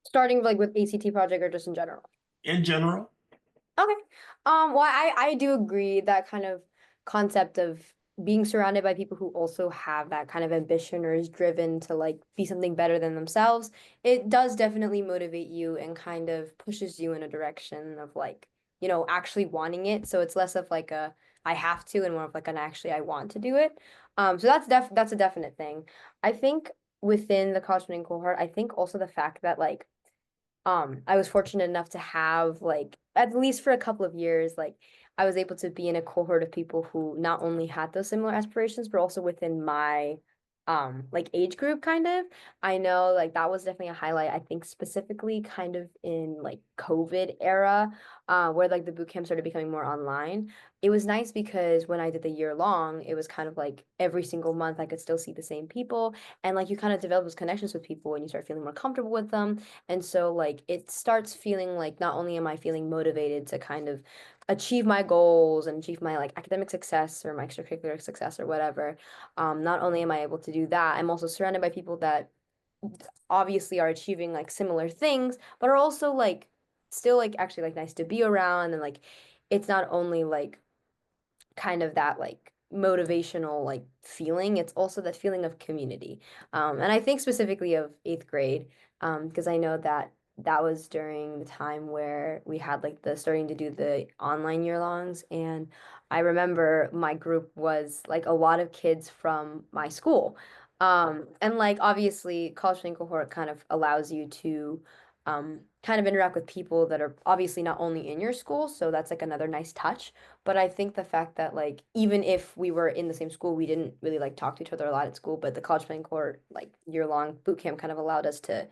Starting like with ACT project or just in general? in general. Okay. Well, I do agree that kind of concept of being surrounded by people who also have that kind of ambition or is driven to like be something better than themselves. It does definitely motivate you and kind of pushes you in a direction of like, actually wanting it. So it's less of like a I have to and more of like an actually I want to do it. So that's a definite thing. I think within the college planning cohort, I think also the fact that like I was fortunate enough to have like at least for a couple of years, like I was able to be in a cohort of people who not only had those similar aspirations, but also within my like age group kind of. I know like that was definitely a highlight, I think specifically kind of in like COVID era, where like the boot camp started becoming more online. It was nice because when I did the year long, it was kind of like every single month I could still see the same people. And like you kind of develop those connections with people and you start feeling more comfortable with them. And so like it starts feeling like not only am I feeling motivated to kind of achieve my goals and achieve my like academic success or my extracurricular success or whatever, not only am I able to do that, I'm also surrounded by people that obviously are achieving like similar things, but are also like still like actually like nice to be around and like it's not only like kind of that like motivational like feeling. It's also that feeling of community. And I think specifically of eighth grade, because I know that that was during the time where we had like the starting to do the online year longs. And I remember my group was like a lot of kids from my school. And like obviously college training cohort kind of allows you to kind of interact with people that are obviously not only in your school, so that's like another nice touch. But I think the fact that like even if we were in the same school, we didn't really like talk to each other a lot at school, but the college planning cohort like year-long boot camp kind of allowed us to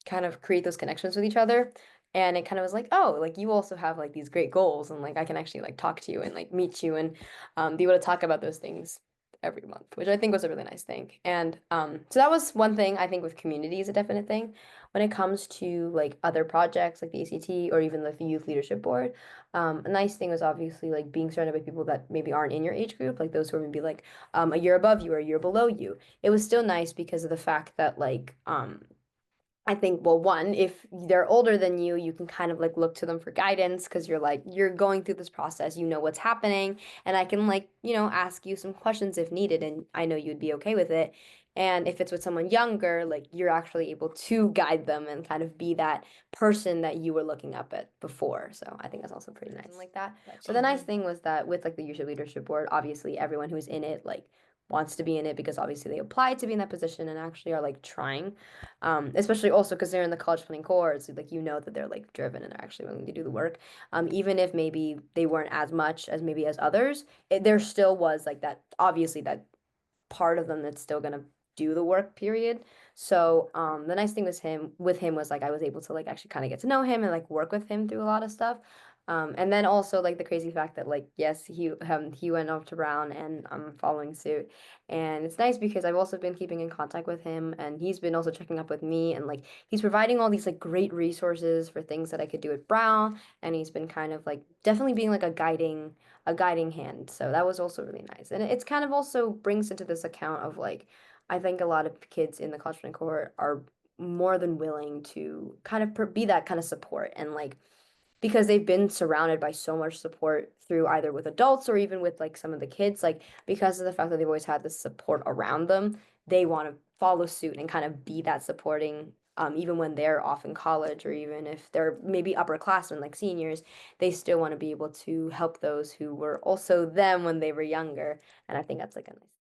kind of create those connections with each other. And it kind of was like, oh, like you also have like these great goals and like I can actually like talk to you and like meet you and be able to talk about those things every month, which I think was a really nice thing. And so that was one thing I think with community is a definite thing. When it comes to like other projects like the ACT or even the Youth Leadership Board, a nice thing was obviously like being surrounded by people that maybe aren't in your age group, like those who are maybe like a year above you or a year below you. It was still nice because of the fact that like I think, well, one, if they're older than you can kind of like look to them for guidance because you're like, you're going through this process, you know what's happening, and I can like, ask you some questions if needed, and I know you'd be okay with it. And if it's with someone younger, like you're actually able to guide them and kind of be that person that you were looking up at before. So I think that's also pretty nice like that. But the nice thing was that with like the Youth Leadership Board, obviously everyone who's in it like wants to be in it because obviously they applied to be in that position and actually are like trying. Especially also because they're in the college planning cohort, so like that they're like driven and are actually willing to do the work. Even if maybe they weren't as much as maybe as others, there still was like that obviously that part of them that's still gonna do the work, period. So the nice thing was him with him was like I was able to like actually kind of get to know him and like work with him through a lot of stuff. And then also like the crazy fact that like yes he went off to Brown and I'm following suit, and it's nice because I've also been keeping in contact with him and he's been also checking up with me and like he's providing all these like great resources for things that I could do at Brown, and he's been kind of like definitely being like a guiding hand. So that was also really nice. And it's kind of also brings into this account of like, I think a lot of kids in the college planning cohort are more than willing to kind of be that kind of support and like because they've been surrounded by so much support through either with adults or even with like some of the kids, like because of the fact that they've always had this support around them, they want to follow suit and kind of be that supporting, even when they're off in college or even if they're maybe upperclassmen like seniors, they still want to be able to help those who were also them when they were younger. And I think that's like a nice